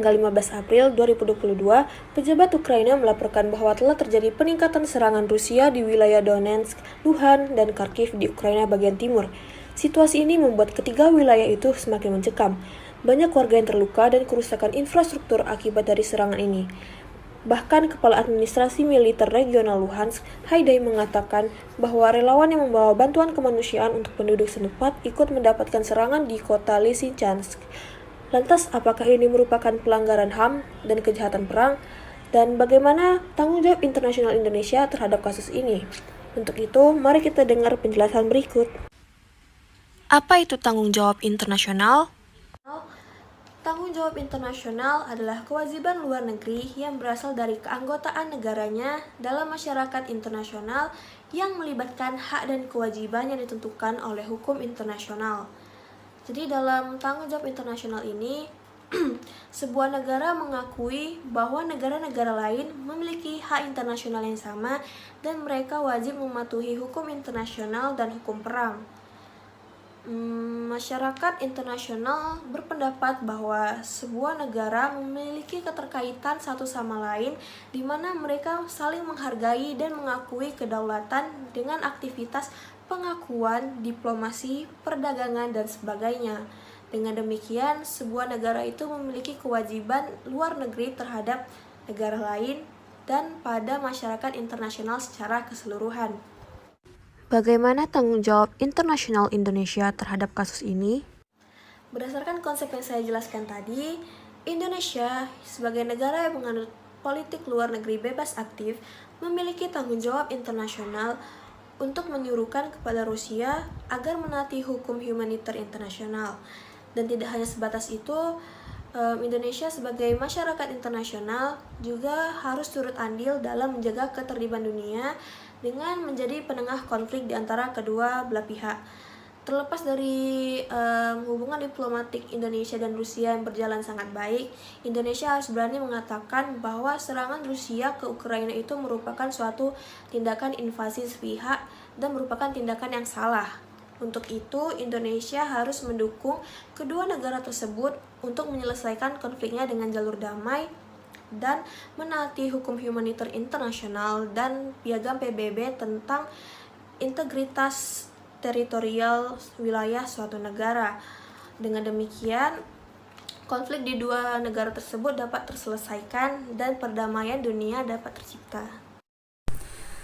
tanggal 15 April 2022, pejabat Ukraina melaporkan bahwa telah terjadi peningkatan serangan Rusia di wilayah Donetsk, Luhansk, dan Kharkiv di Ukraina bagian timur. Situasi ini membuat ketiga wilayah itu semakin mencekam. Banyak warga yang terluka dan kerusakan infrastruktur akibat dari serangan ini. Bahkan Kepala Administrasi Militer Regional Luhansk, Haidai, mengatakan bahwa relawan yang membawa bantuan kemanusiaan untuk penduduk setempat ikut mendapatkan serangan di kota Lysychansk. Lantas, apakah ini merupakan pelanggaran HAM dan kejahatan perang? Dan bagaimana tanggung jawab internasional Indonesia terhadap kasus ini? Untuk itu, mari kita dengar penjelasan berikut. Apa itu tanggung jawab internasional? Tanggung jawab internasional adalah kewajiban luar negeri yang berasal dari keanggotaan negaranya dalam masyarakat internasional yang melibatkan hak dan kewajiban yang ditentukan oleh hukum internasional. Jadi dalam tanggung jawab internasional ini, sebuah negara mengakui bahwa negara-negara lain memiliki hak internasional yang sama dan mereka wajib mematuhi hukum internasional dan hukum perang. Masyarakat internasional berpendapat bahwa sebuah negara memiliki keterkaitan satu sama lain di mana mereka saling menghargai dan mengakui kedaulatan dengan aktivitas pengakuan, diplomasi, perdagangan, dan sebagainya. Dengan demikian, sebuah negara itu memiliki kewajiban luar negeri terhadap negara lain dan pada masyarakat internasional secara keseluruhan. Bagaimana tanggung jawab internasional Indonesia terhadap kasus ini? Berdasarkan konsep yang saya jelaskan tadi, Indonesia sebagai negara yang menganut politik luar negeri bebas aktif memiliki tanggung jawab internasional untuk menyuruhkan kepada Rusia agar menaati hukum humaniter internasional. Dan tidak hanya sebatas itu, Indonesia sebagai masyarakat internasional juga harus turut andil dalam menjaga ketertiban dunia dengan menjadi penengah konflik di antara kedua belah pihak. Terlepas dari hubungan diplomatik Indonesia dan Rusia yang berjalan sangat baik, Indonesia harus berani mengatakan bahwa serangan Rusia ke Ukraina itu merupakan suatu tindakan invasi sepihak dan merupakan tindakan yang salah. Untuk itu, Indonesia harus mendukung kedua negara tersebut untuk menyelesaikan konfliknya dengan jalur damai dan menaati hukum humaniter internasional dan piagam PBB tentang integritas teritorial wilayah suatu negara. Dengan demikian, konflik di dua negara tersebut dapat terselesaikan dan perdamaian dunia dapat tercipta.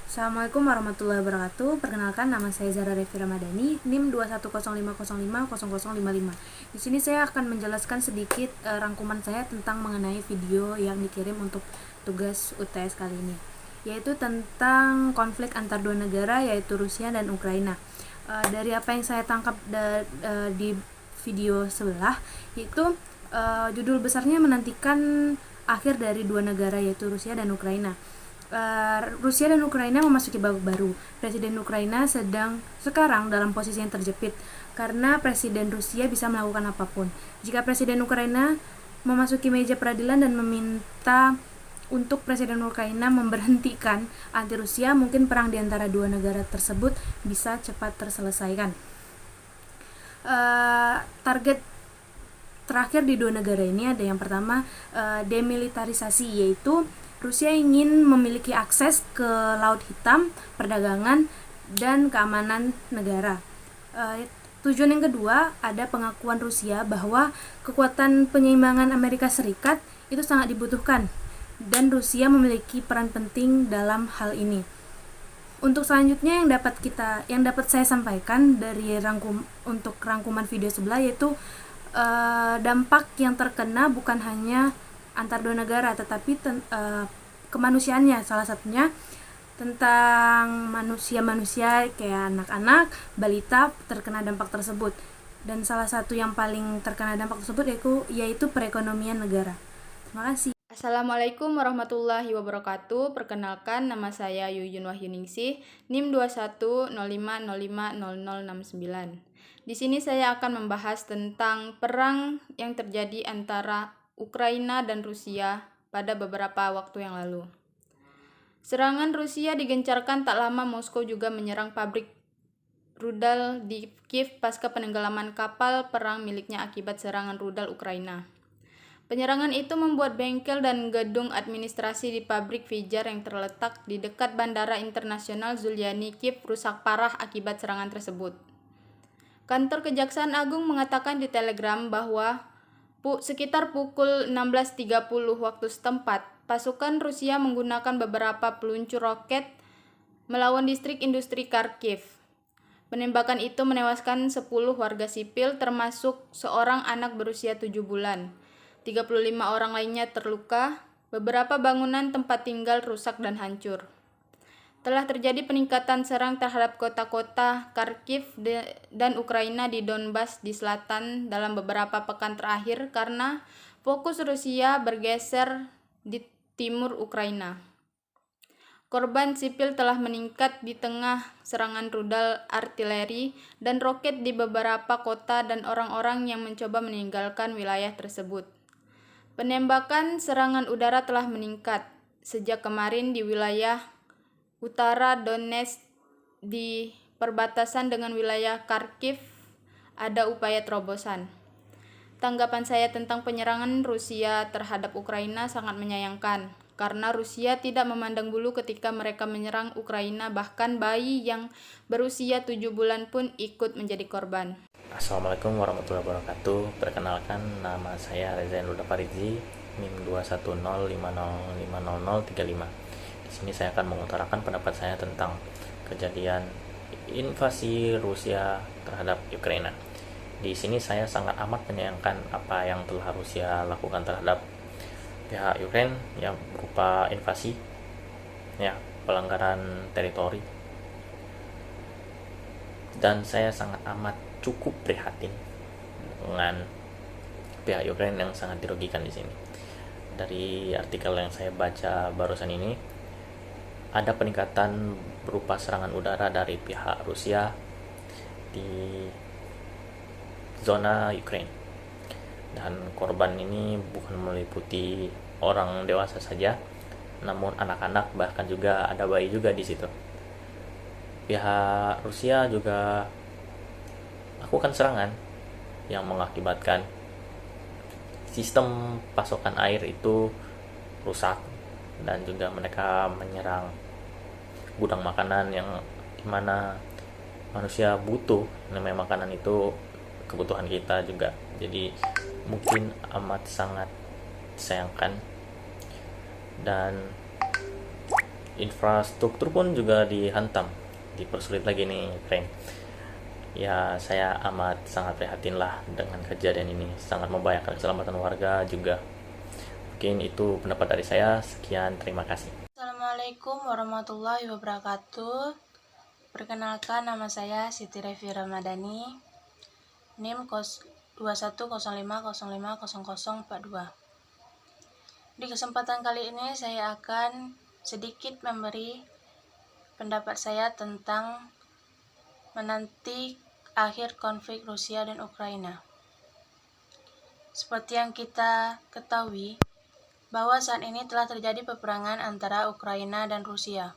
Assalamualaikum warahmatullahi wabarakatuh. Perkenalkan, nama saya Zara Revi Ramadhani, NIM 21050500055. Di sini saya akan menjelaskan sedikit rangkuman saya tentang mengenai video yang dikirim untuk tugas UTS kali ini, yaitu tentang konflik antar dua negara, yaitu Rusia dan Ukraina. Dari apa yang saya tangkap di video sebelah, yaitu judul besarnya menantikan akhir dari dua negara, yaitu Rusia dan Ukraina. Rusia dan Ukraina memasuki babak baru. Presiden Ukraina sekarang dalam posisi yang terjepit karena Presiden Rusia bisa melakukan apapun. Jika Presiden Ukraina memasuki meja peradilan dan meminta untuk Presiden Ukraina memberhentikan anti Rusia, mungkin perang di antara dua negara tersebut bisa cepat terselesaikan. Target terakhir di dua negara ini ada yang pertama, demilitarisasi, yaitu Rusia ingin memiliki akses ke Laut Hitam, perdagangan, dan keamanan negara. Tujuan yang kedua ada pengakuan Rusia bahwa kekuatan penyeimbangan Amerika Serikat itu sangat dibutuhkan dan Rusia memiliki peran penting dalam hal ini. Untuk selanjutnya yang dapat saya sampaikan dari rangkuman video sebelah, yaitu dampak yang terkena bukan hanya antar dua negara, tetapi kemanusiaannya, salah satunya tentang manusia-manusia kayak anak-anak, balita terkena dampak tersebut. Dan salah satu yang paling terkena dampak tersebut yaitu perekonomian negara. Terima kasih. Assalamualaikum warahmatullahi wabarakatuh. Perkenalkan, nama saya Yuyun Wahyuningsih, NIM 21050500069. Di sini saya akan membahas tentang perang yang terjadi antara Ukraina dan Rusia pada beberapa waktu yang lalu. Serangan Rusia digencarkan tak lama Moskow juga menyerang pabrik rudal di Kiev pasca penenggelaman kapal perang miliknya akibat serangan rudal Ukraina. Penyerangan itu membuat bengkel dan gedung administrasi di pabrik Fijar yang terletak di dekat Bandara Internasional Zulyani Kiev rusak parah akibat serangan tersebut. Kantor Kejaksaan Agung mengatakan di Telegram bahwa sekitar pukul 16.30 waktu setempat, pasukan Rusia menggunakan beberapa peluncur roket melawan distrik industri Kharkiv. Penembakan itu menewaskan 10 warga sipil termasuk seorang anak berusia 7 bulan. 35 orang lainnya terluka, beberapa bangunan tempat tinggal rusak dan hancur. Telah terjadi peningkatan serang terhadap kota-kota Kharkiv dan Ukraina di Donbas di selatan dalam beberapa pekan terakhir karena fokus Rusia bergeser di timur Ukraina. Korban sipil telah meningkat di tengah serangan rudal artileri dan roket di beberapa kota dan orang-orang yang mencoba meninggalkan wilayah tersebut. Penembakan serangan udara telah meningkat sejak kemarin di wilayah utara Donetsk. Di perbatasan dengan wilayah Kharkiv ada upaya terobosan. Tanggapan saya tentang penyerangan Rusia terhadap Ukraina sangat menyayangkan, karena Rusia tidak memandang bulu ketika mereka menyerang Ukraina, bahkan bayi yang berusia 7 bulan pun ikut menjadi korban. Assalamualaikum warahmatullahi wabarakatuh. Perkenalkan, nama saya Reza Endruda Farizi, NIM 21050500035. Di sini saya akan mengutarakan pendapat saya tentang kejadian invasi Rusia terhadap Ukraina. Di sini saya sangat amat menyayangkan apa yang telah Rusia lakukan terhadap pihak Ukraina yang berupa invasi, pelanggaran teritori. Dan saya sangat amat cukup prihatin dengan pihak Ukraina yang sangat dirugikan di sini. Dari artikel yang saya baca barusan ini, ada peningkatan berupa serangan udara dari pihak Rusia di zona Ukraina. Dan korban ini bukan meliputi orang dewasa saja, namun anak-anak, bahkan juga ada bayi juga di situ. Pihak Rusia juga melakukan serangan yang mengakibatkan sistem pasokan air itu rusak, dan juga mereka menyerang gudang makanan yang dimana manusia butuh. Namanya makanan itu kebutuhan kita juga, jadi mungkin amat sangat disayangkan. Dan infrastruktur pun juga dihantam, dipersulit lagi nih Ukraine. Ya, saya amat sangat prihatin lah dengan kejadian ini, sangat membahayakan keselamatan warga juga. Mungkin itu pendapat dari saya. Sekian, terima kasih. Assalamualaikum warahmatullahi wabarakatuh. Perkenalkan, nama saya Siti Revi Ramadhani, NIM 21050500042. Di kesempatan kali ini saya akan sedikit memberi pendapat saya tentang menanti akhir konflik Rusia dan Ukraina. Seperti yang kita ketahui, bahwa saat ini telah terjadi peperangan antara Ukraina dan Rusia.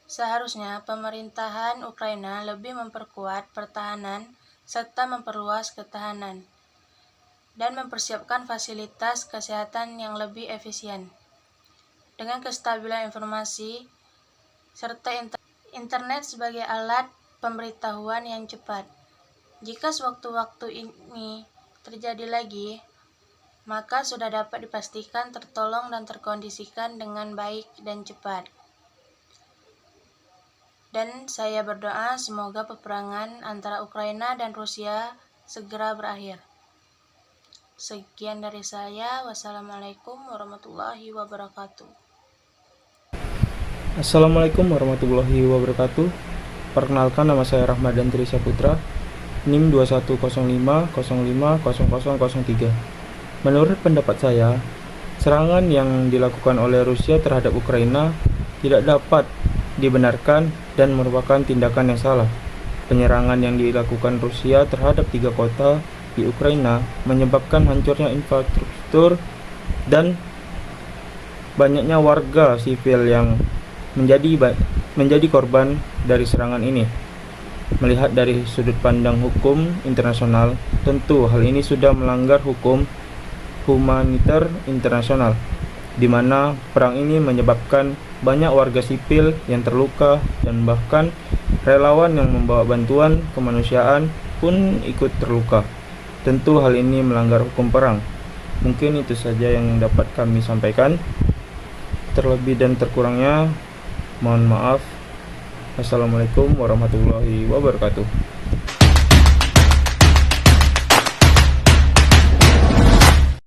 Seharusnya pemerintahan Ukraina lebih memperkuat pertahanan serta memperluas ketahanan dan mempersiapkan fasilitas kesehatan yang lebih efisien. Dengan kestabilan informasi serta internet sebagai alat pemberitahuan yang cepat. Jika sewaktu-waktu ini terjadi lagi, maka sudah dapat dipastikan tertolong dan terkondisikan dengan baik dan cepat. Dan saya berdoa semoga peperangan antara Ukraina dan Rusia segera berakhir. Sekian dari saya. Wassalamualaikum warahmatullahi wabarakatuh. Assalamualaikum warahmatullahi wabarakatuh. Perkenalkan, nama saya Rahmadan Trisya Putra, NIM 21050500003. Menurut pendapat saya, serangan yang dilakukan oleh Rusia terhadap Ukraina tidak dapat dibenarkan dan merupakan tindakan yang salah. Penyerangan yang dilakukan Rusia terhadap 3 kota di Ukraina menyebabkan hancurnya infrastruktur dan banyaknya warga sipil yang menjadi korban dari serangan ini. Melihat dari sudut pandang hukum internasional, tentu hal ini sudah melanggar hukum humaniter internasional, di mana perang ini menyebabkan banyak warga sipil yang terluka dan bahkan relawan yang membawa bantuan kemanusiaan pun ikut terluka. Tentu hal ini melanggar hukum perang. Mungkin itu saja yang dapat kami sampaikan. Terlebih dan terkurangnya mohon maaf. Assalamualaikum warahmatullahi wabarakatuh.